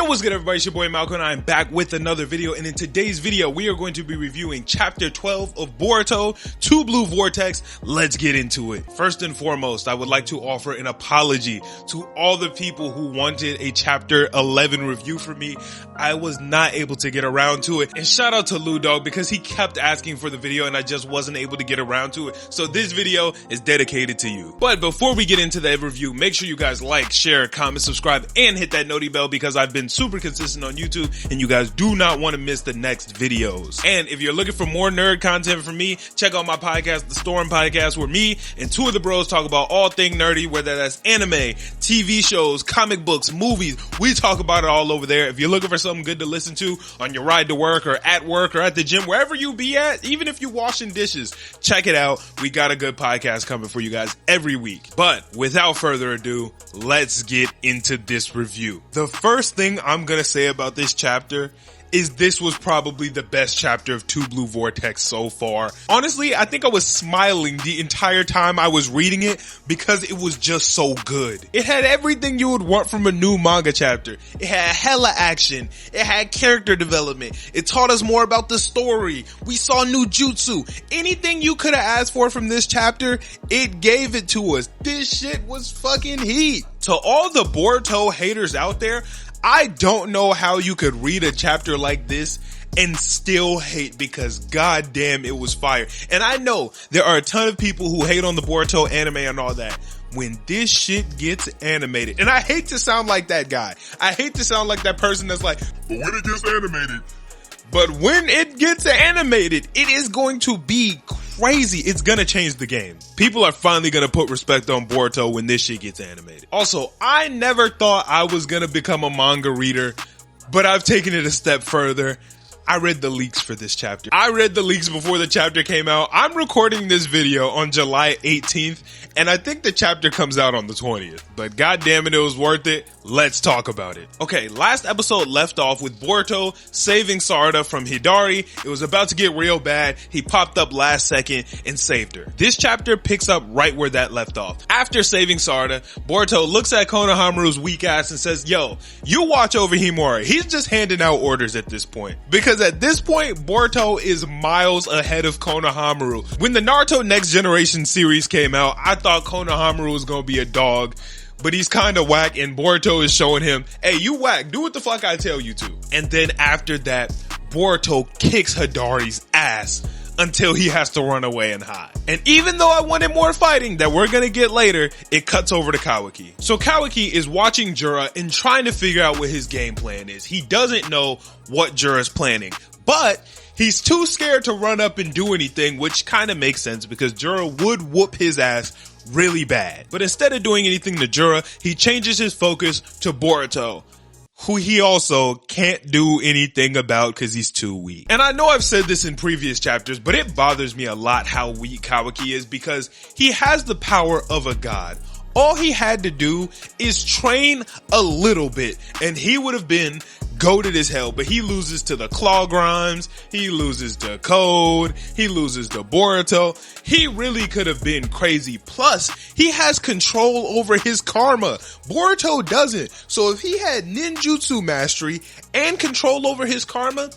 What's good, everybody? It's your boy Malcolm and I am back with another video, and in today's video we are going to be reviewing chapter 12 of Boruto to Blue Vortex. Let's get into it. First and foremost, I would like to offer an apology to all the people who wanted a chapter 11 review from me. I was not able to get around to it, and shout out to Lou Dog because he kept asking for the video and I just wasn't able to get around to it. So this video is dedicated to you. But before we get into the review, make sure you guys like, share, comment, subscribe, and hit that noti bell because I've been super consistent on YouTube and you guys do not want to miss the next videos. And if you're looking for more nerd content from me, check out my podcast, The Storm Podcast, where me and two of the bros talk about all things nerdy, whether that's anime, TV shows, comic books, movies. We talk about it all over there. If you're looking for something good to listen to on your ride to work or at the gym, wherever you be at, even if you're washing dishes, check it out. We got a good podcast coming for you guys every week. But without further ado, let's get into this review. The first thing I'm gonna say about this chapter is this was probably the best chapter of 2 Blue Vortex so far. Honestly, I think I was smiling the entire time I was reading it because it was just so good. It had everything you would want from a new manga chapter. It had hella action. It had character development. It taught us more about the story. We saw new jutsu. Anything you could have asked for from this chapter, it gave it to us. This shit was fucking heat. To all the Boruto haters out there, I don't know how you could read a chapter like this and still hate, because goddamn it was fire. And I know there are a ton of people who hate on the Boruto anime and all that. When this shit gets animated, and I hate to sound like that guy. I hate to sound like that person that's like, but when it gets animated. But when it gets animated, it is going to be crazy. It's gonna change the game. People are finally gonna put respect on Boruto when this shit gets animated. Also, I never thought I was gonna become a manga reader, but I've taken it a step further. I read the leaks for this chapter. I read the leaks before the chapter came out. I'm recording this video on July 18th, and I think the chapter comes out on the 20th. But goddamn it was worth it. Let's talk about it. Okay, last episode left off with Boruto saving Sarada from Hidari. It was about to get real bad. He popped up last second and saved her. This chapter picks up right where that left off. After saving Sarada, Boruto looks at Konohamaru's weak ass and says, yo, you watch over Himura. He's just handing out orders at this point. Because at this point, Boruto is miles ahead of Konohamaru. When the Naruto Next Generation series came out, I thought Konohamaru was gonna be a dog, but he's kinda whack, and Boruto is showing him, hey, you whack, do what the fuck I tell you to. And then after that, Boruto kicks Hidari's ass until he has to run away and hide. And even though I wanted more fighting that we're gonna get later, it cuts over to Kawaki. So Kawaki is watching Jura and trying to figure out what his game plan is. He doesn't know what Jura's planning, but he's too scared to run up and do anything, which kind of makes sense because Jura would whoop his ass really bad. But instead of doing anything to Jura, he changes his focus to Boruto, who he also can't do anything about because he's too weak. And I know I've said this in previous chapters, but it bothers me a lot how weak Kawaki is because he has the power of a god. All he had to do is train a little bit and he would have been goated as hell, but he loses to the Claw Grimes, he loses to Code, he loses to Boruto. He really could have been crazy. Plus, he has control over his karma. Boruto doesn't. So if he had ninjutsu mastery and control over his karma,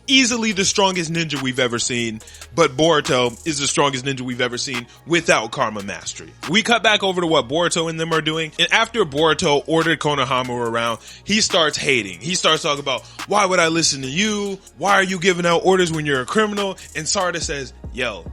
easily the strongest ninja we've ever seen, but Boruto is the strongest ninja we've ever seen without karma mastery. We cut back over to what Boruto and them are doing, and after Boruto ordered Konohamaru around, he starts hating. He starts talking about, why would I listen to you? Why are you giving out orders when you're a criminal? And Sarada says, yo,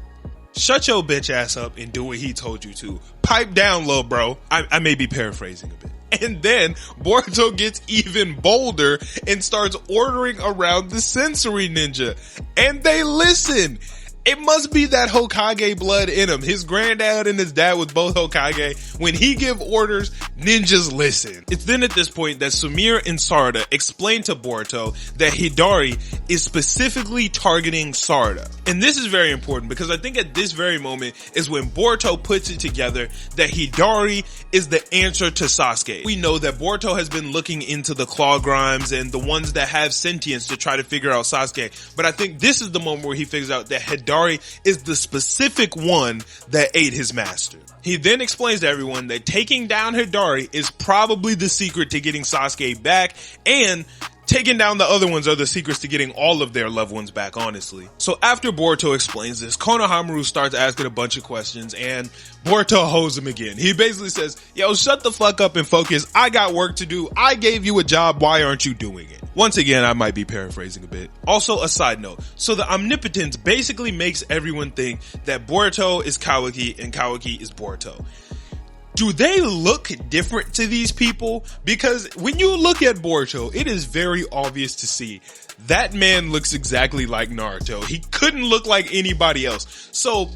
shut your bitch ass up and do what he told you to. Pipe down, little bro. I may be paraphrasing a bit. And then Boruto gets even bolder and starts ordering around the sensory ninja. And they listen. It must be that Hokage blood in him. His granddad and his dad was both Hokage. When he give orders, ninjas listen. It's then at this point that Sumire and Sarada explain to Boruto that Hidari is specifically targeting Sarada. And this is very important because I think at this very moment is when Boruto puts it together that Hidari is the answer to Sasuke. We know that Boruto has been looking into the Claw Grimes and the ones that have sentience to try to figure out Sasuke. But I think this is the moment where he figures out that Hidari Hidari is the specific one that ate his master. He then explains to everyone that taking down Hidari is probably the secret to getting Sasuke back, and taking down the other ones are the secrets to getting all of their loved ones back, honestly. So after Boruto explains this, Konohamaru starts asking a bunch of questions, and Boruto hoes him again. He basically says, yo, shut the fuck up and focus. I got work to do. I gave you a job. Why aren't you doing it? Once again, I might be paraphrasing a bit. Also, a side note. So the omnipotence basically makes everyone think that Boruto is Kawaki and Kawaki is Boruto. Do they look different to these people? Because when you look at Boruto, it is very obvious to see that man looks exactly like Naruto. He couldn't look like anybody else. So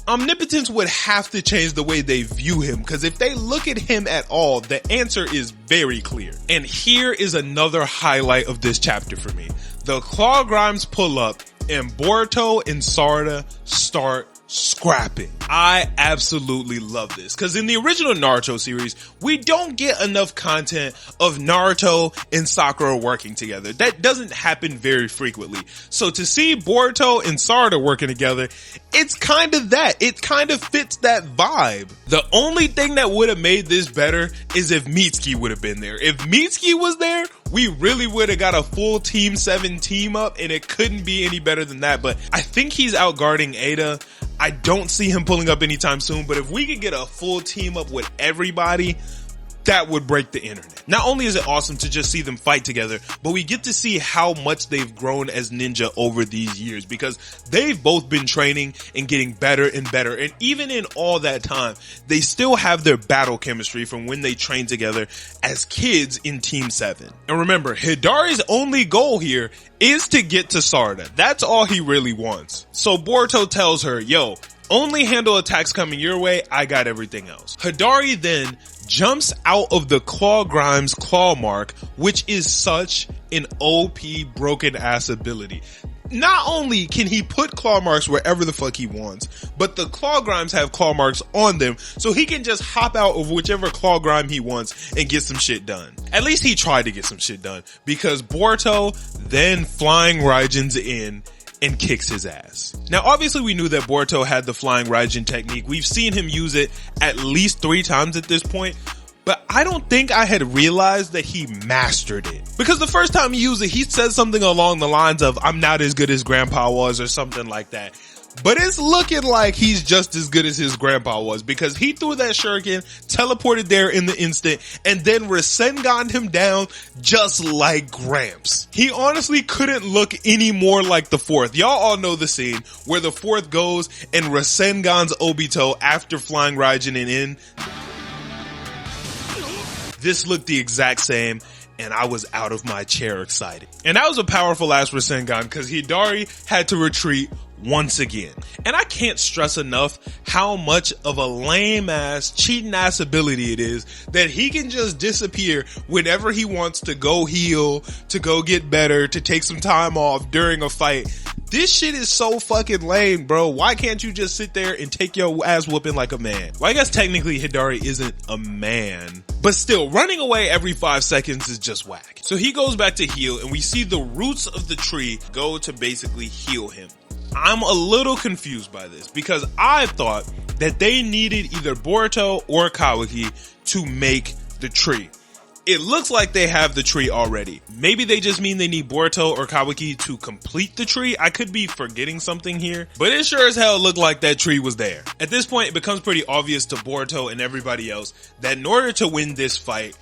omnipotence would have to change the way they view him, because if they look at him at all, the answer is very clear. And here is another highlight of this chapter for me. The claw grimes pull up and Boruto and Sarada start scrapping. I absolutely love this, because in the original Naruto series, we don't get enough content of Naruto and Sakura working together. That doesn't happen very frequently. So to see Boruto and Sarada working together, it's kind of that. It kind of fits that vibe. The only thing that would have made this better is if Mitsuki would have been there. If Mitsuki was there, we really would have got a full Team 7 team up, and it couldn't be any better than that. But I think he's out guarding Ada. I don't see him pulling up anytime soon, but if we could get a full team up with everybody, that would break the internet. Not only is it awesome to just see them fight together, but we get to see how much they've grown as ninja over these years, because they've both been training and getting better and better. And even in all that time, they still have their battle chemistry from when they trained together as kids in Team 7. And remember, Hidari's only goal here is to get to Sarada. That's all he really wants. So Boruto tells her, yo, only handle attacks coming your way. I got everything else. Hidari then jumps out of the claw grimes claw mark, which is such an OP broken ass ability. Not only can he put claw marks wherever the fuck he wants, but the claw grimes have claw marks on them, so he can just hop out of whichever claw grime he wants and get some shit done. At least he tried to get some shit done, because Boruto then flying Raijin's in and kicks his ass. Now, obviously we knew that Boruto had the flying Raijin technique. We've seen him use it at least 3 times at this point, but I don't think I had realized that he mastered it. Because the first time he used it, he said something along the lines of, I'm not as good as grandpa was, or something like that. But it's looking like he's just as good as his grandpa was, because he threw that shuriken, teleported there in the instant, and then Rasengan him down just like Gramps. He honestly couldn't look any more like the fourth. Y'all all know the scene where the fourth goes and Rasengan's Obito after flying Raijin in. This looked the exact same, and I was out of my chair excited. And that was a powerful ass Rasengan, because Hidari had to retreat once again. And I can't stress enough how much of a lame ass, cheating ass ability it is that he can just disappear whenever he wants to go heal, to go get better, to take some time off during a fight. This shit is so fucking lame, bro. Why can't you just sit there and take your ass whooping like a man? Well, I guess technically Hidari isn't a man, but still, running away every 5 seconds is just whack. So he goes back to heal, and we see the roots of the tree go to basically heal him. I'm a little confused by this, because I thought that they needed either Boruto or Kawaki to make the tree. It looks like they have the tree already. Maybe they just mean they need Boruto or Kawaki to complete the tree. I could be forgetting something here, but it sure as hell looked like that tree was there. At this point, it becomes pretty obvious to Boruto and everybody else that in order to win this fight,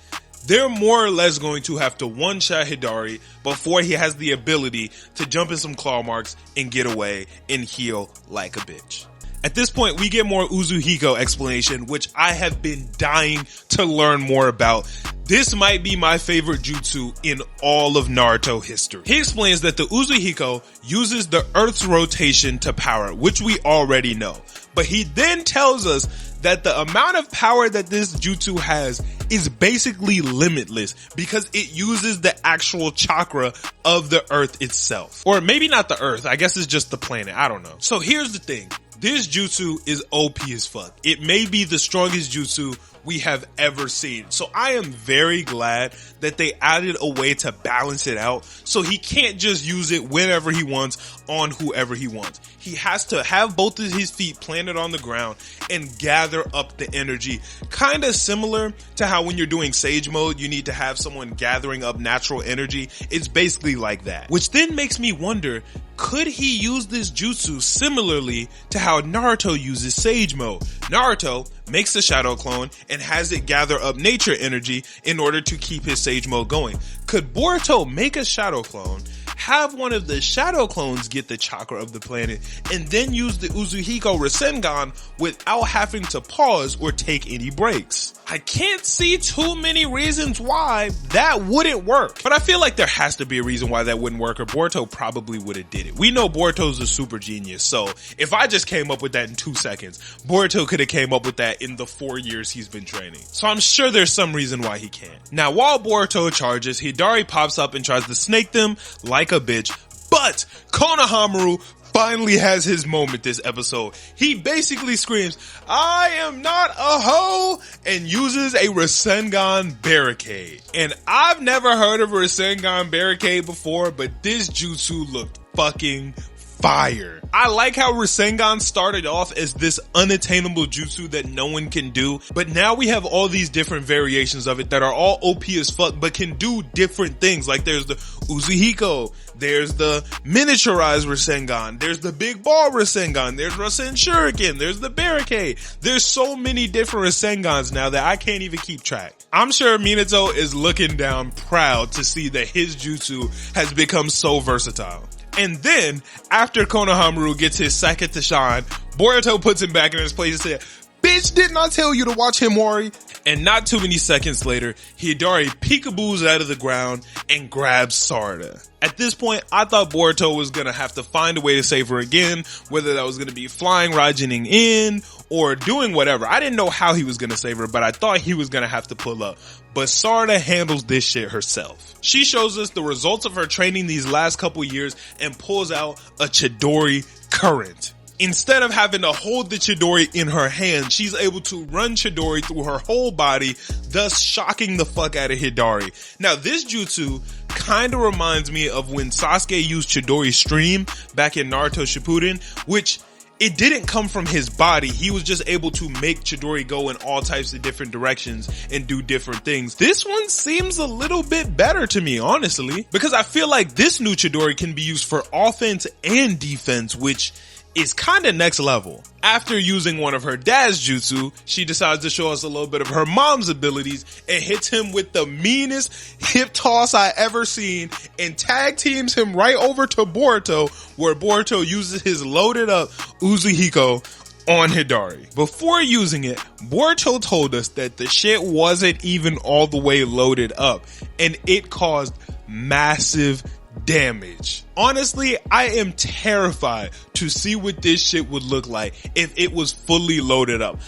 they're more or less going to have to one-shot Hidari before he has the ability to jump in some claw marks and get away and heal like a bitch. At this point, we get more Uzuheiko explanation, which I have been dying to learn more about. This might be my favorite jutsu in all of Naruto history. He explains that the Uzuheiko uses the Earth's rotation to power, which we already know. But he then tells us that the amount of power that this jutsu has is basically limitless, because it uses the actual chakra of the Earth itself. Or maybe not the Earth, I guess it's just the planet, I don't know. So here's the thing. This jutsu is OP as fuck. It may be the strongest jutsu we have ever seen. So I am very glad that they added a way to balance it out so he can't just use it whenever he wants on whoever he wants. He has to have both of his feet planted on the ground and gather up the energy. Kind of similar to how when you're doing Sage mode, you need to have someone gathering up natural energy. It's basically like that. Which then makes me wonder, could he use this jutsu similarly to how Naruto uses Sage mode? Naruto makes a shadow clone and has it gather up nature energy in order to keep his Sage mode going. Could Boruto make a shadow clone, have one of the shadow clones get the chakra of the planet, and then use the Uzuheiko Rasengan without having to pause or take any breaks? I can't see too many reasons why that wouldn't work. But I feel like there has to be a reason why that wouldn't work, or Boruto probably would have did it. We know Boruto's a super genius, so if I just came up with that in 2 seconds, Boruto could have came up with that in the 4 years he's been training. So I'm sure there's some reason why he can't. Now, while Boruto charges, Hidari pops up and tries to snake them like a bitch, but Konohamaru finally has his moment this episode. He basically screams, "I am not a hoe," and uses a Rasengan barricade. And I've never heard of a Rasengan barricade before, but this jutsu looked fucking fire. I like how Rasengan started off as this unattainable jutsu that no one can do, but now we have all these different variations of it that are all OP as fuck, but can do different things. Like there's the Uzuheiko, there's the miniaturized Rasengan, there's the big ball Rasengan, there's Rasen Shuriken, there's the barricade. There's so many different Rasengans now that I can't even keep track. I'm sure Minato is looking down proud to see that his jutsu has become so versatile. And then, after Konohamaru gets his second to shine, Boruto puts him back in his place and said, "Bitch, didn't I tell you to watch Himawari?" And not too many seconds later, Hidari peekaboos out of the ground and grabs Sarada. At this point, I thought Boruto was gonna have to find a way to save her again, whether that was gonna be flying Raijining in or doing whatever. I didn't know how he was gonna save her, but I thought he was gonna have to pull up. But Sarada handles this shit herself. She shows us the results of her training these last couple years and pulls out a Chidori current. Instead of having to hold the Chidori in her hand, she's able to run Chidori through her whole body, thus shocking the fuck out of Hidari. Now, this jutsu kind of reminds me of when Sasuke used Chidori Stream back in Naruto Shippuden, which it didn't come from his body. He was just able to make Chidori go in all types of different directions and do different things. This one seems a little bit better to me, honestly, because I feel like this new Chidori can be used for offense and defense, which is kind of next level. After using one of her dad's jutsu, she decides to show us a little bit of her mom's abilities and hits him with the meanest hip toss I ever seen and tag teams him right over to Boruto, where Boruto uses his loaded up Uzuheiko on Hidari. Before using it, Boruto told us that the shit wasn't even all the way loaded up and it caused massive damage. Honestly, I am terrified to see what this shit would look like if it was fully loaded up.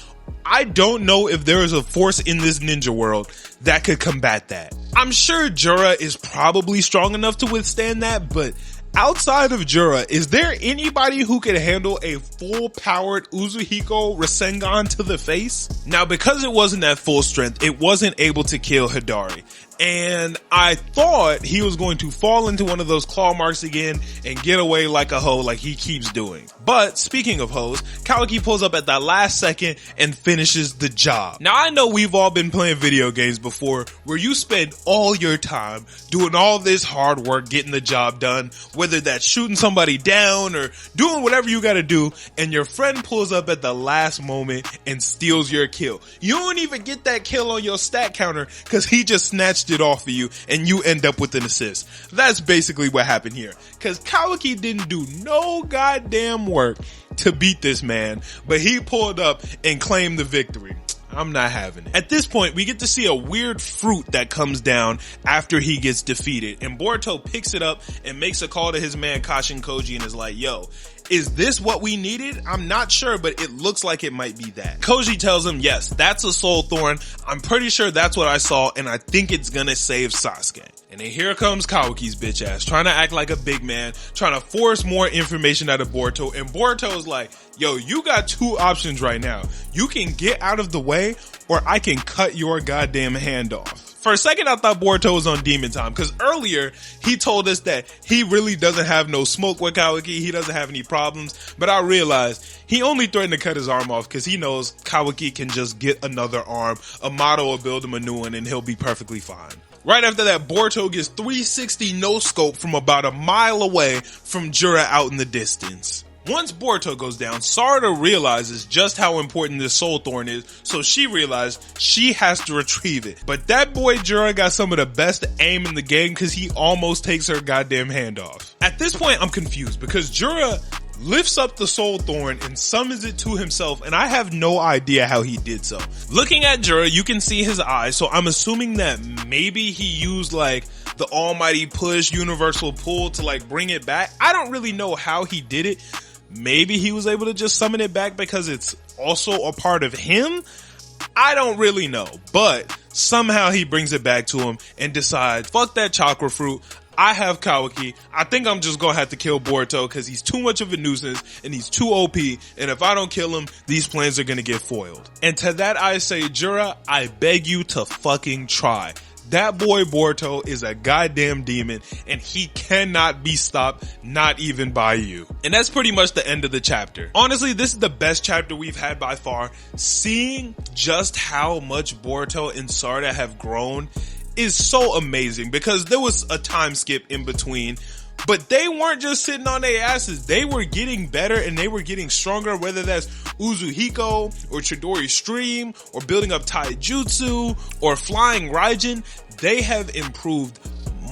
I don't know if there is a force in this ninja world that could combat that. I'm sure Jura is probably strong enough to withstand that, but outside of Jura, is there anybody who could handle a full-powered Uzuheiko Rasengan to the face? Now, because it wasn't at full strength, it wasn't able to kill Hidari. And I thought he was going to fall into one of those claw marks again and get away like a hoe like he keeps doing. But speaking of hoes, Kawaki pulls up at the last second and finishes the job. Now I know we've all been playing video games before where you spend all your time doing all this hard work getting the job done, whether that's shooting somebody down or doing whatever you gotta do, and your friend pulls up at the last moment and steals your kill. You don't even get that kill on your stat counter because he just snatched it off of you and you end up with an assist. That's basically what happened here, because Kawaki didn't do no goddamn work to beat this man, but he pulled up and claimed the victory. I'm not having it. At this point, we get to see a weird fruit that comes down after he gets defeated, and Boruto picks it up and makes a call to his man Kashin Koji and is like, yo, is this what we needed? I'm not sure, but it looks like it might be that. Koji tells him, yes, that's a soul thorn. I'm pretty sure that's what I saw, and I think it's gonna save Sasuke. And then here comes Kawaki's bitch ass, trying to act like a big man, trying to force more information out of Boruto. And Boruto's like, yo, you got two options right now. You can get out of the way, or I can cut your goddamn hand off. For a second, I thought Boruto was on demon time, because earlier he told us that he really doesn't have no smoke with Kawaki. He doesn't have any problems. But I realized he only threatened to cut his arm off because he knows Kawaki can just get another arm. Amato will build him a new one and he'll be perfectly fine. Right after that, Boruto gets 360 no scope from about a mile away from Jura out in the distance. Once Boruto goes down, Sarada realizes just how important this soul thorn is, so she realized she has to retrieve it. But that boy Jura got some of the best aim in the game because he almost takes her goddamn hand off. At this point, I'm confused because Jura lifts up the soul thorn and summons it to himself, and I have no idea how he did so. Looking at Jura, you can see his eyes, so I'm assuming that maybe he used like the almighty push, universal pull to like bring it back. I don't really know how he did it. Maybe he was able to just summon it back because it's also a part of him. I don't really know, but somehow he brings it back to him and decides, fuck that chakra fruit. I have Kawaki. I think I'm just gonna have to kill Boruto because he's too much of a nuisance and he's too OP. And if I don't kill him, these plans are gonna get foiled. And to that I say, Jura, I beg you to fucking try. That boy Boruto is a goddamn demon and he cannot be stopped, not even by you. And that's pretty much the end of the chapter. Honestly, this is the best chapter we've had by far. Seeing just how much Boruto and Sarada have grown is so amazing because there was a time skip in between, but they weren't just sitting on their asses. They were getting better and they were getting stronger, whether that's Uzuheiko or Chidori Stream or building up Taijutsu or flying Raijin. They have improved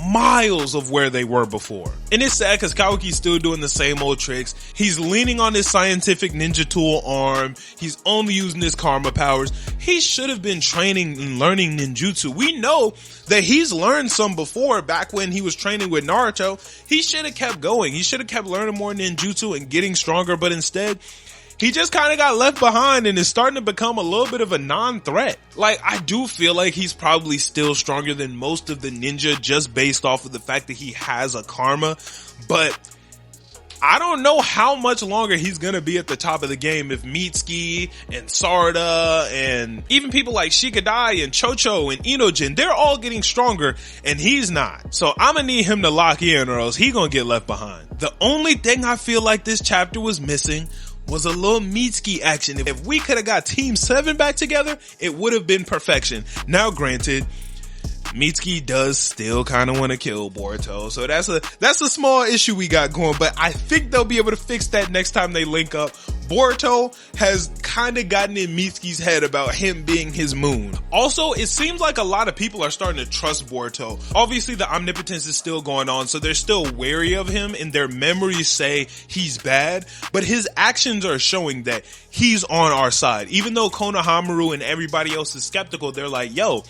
miles of where they were before. And it's sad because Kawaki's still doing the same old tricks. He's leaning on his scientific ninja tool arm. He's only using his karma powers. He should have been training and learning ninjutsu. We know that he's learned some before, back when he was training with Naruto. He should have kept going. He should have kept learning more ninjutsu and getting stronger, but instead he just kind of got left behind and is starting to become a little bit of a non-threat. Like, I do feel like he's probably still stronger than most of the ninja just based off of the fact that he has a karma, but I don't know how much longer he's gonna be at the top of the game if Mitsuki and Sarada and even people like Shikadai and Chocho and Inojin, they're all getting stronger and he's not. So I'm gonna need him to lock in or else he's gonna get left behind. The only thing I feel like this chapter was missing was a little Mitsuki action. If we could have got Team 7 back together, it would have been perfection. Now granted, Mitsuki does still kind of want to kill Boruto, so that's a small issue we got going, but I think they'll be able to fix that next time they link up. Boruto has kind of gotten in Mitsuki's head about him being his moon. Also, it seems like a lot of people are starting to trust Boruto. Obviously, the omnipotence is still going on, so they're still wary of him, and their memories say he's bad, but his actions are showing that he's on our side. Even though Konohamaru and everybody else is skeptical, they're like, yo,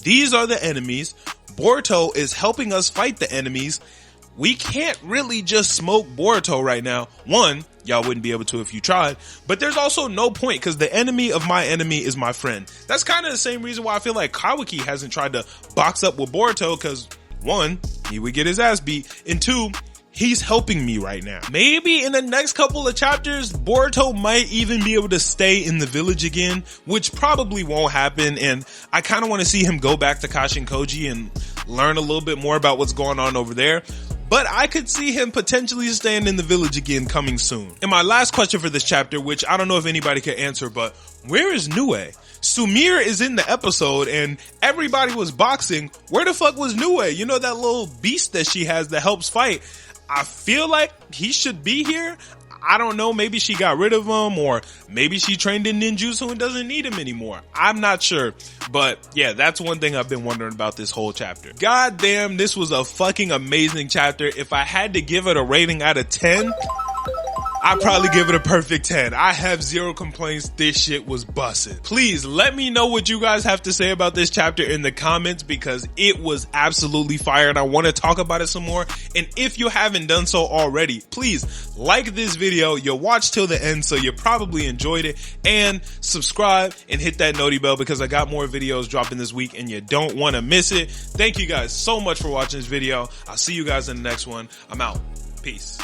these are the enemies. Boruto is helping us fight the enemies. We can't really just smoke Boruto right now. One, y'all wouldn't be able to if you tried, but there's also no point because the enemy of my enemy is my friend. That's kind of the same reason why I feel like Kawaki hasn't tried to box up with Boruto, because one, he would get his ass beat, and two, he's helping me right now. Maybe in the next couple of chapters, Boruto might even be able to stay in the village again, which probably won't happen. And I kind of want to see him go back to Kashin Koji and learn a little bit more about what's going on over there. But I could see him potentially staying in the village again coming soon. And my last question for this chapter, which I don't know if anybody can answer, but where is Nue? Sumire is in the episode and everybody was boxing. Where the fuck was Nue? You know, that little beast that she has that helps fight. I feel like he should be here. I don't know, maybe she got rid of him, or maybe she trained in ninjutsu and doesn't need him anymore. I'm not sure. But yeah, that's one thing I've been wondering about this whole chapter. God damn, this was a fucking amazing chapter. If I had to give it a rating out of 10, I'd probably give it a perfect 10. I have zero complaints. This shit was busted. Please let me know what you guys have to say about this chapter in the comments, because it was absolutely fire and I want to talk about it some more. And if you haven't done so already, please like this video. You'll watch till the end, so you probably enjoyed it, and subscribe and hit that noti bell because I got more videos dropping this week and you don't want to miss it. Thank you guys so much for watching this video. I'll see you guys in the next one. I'm out. Peace.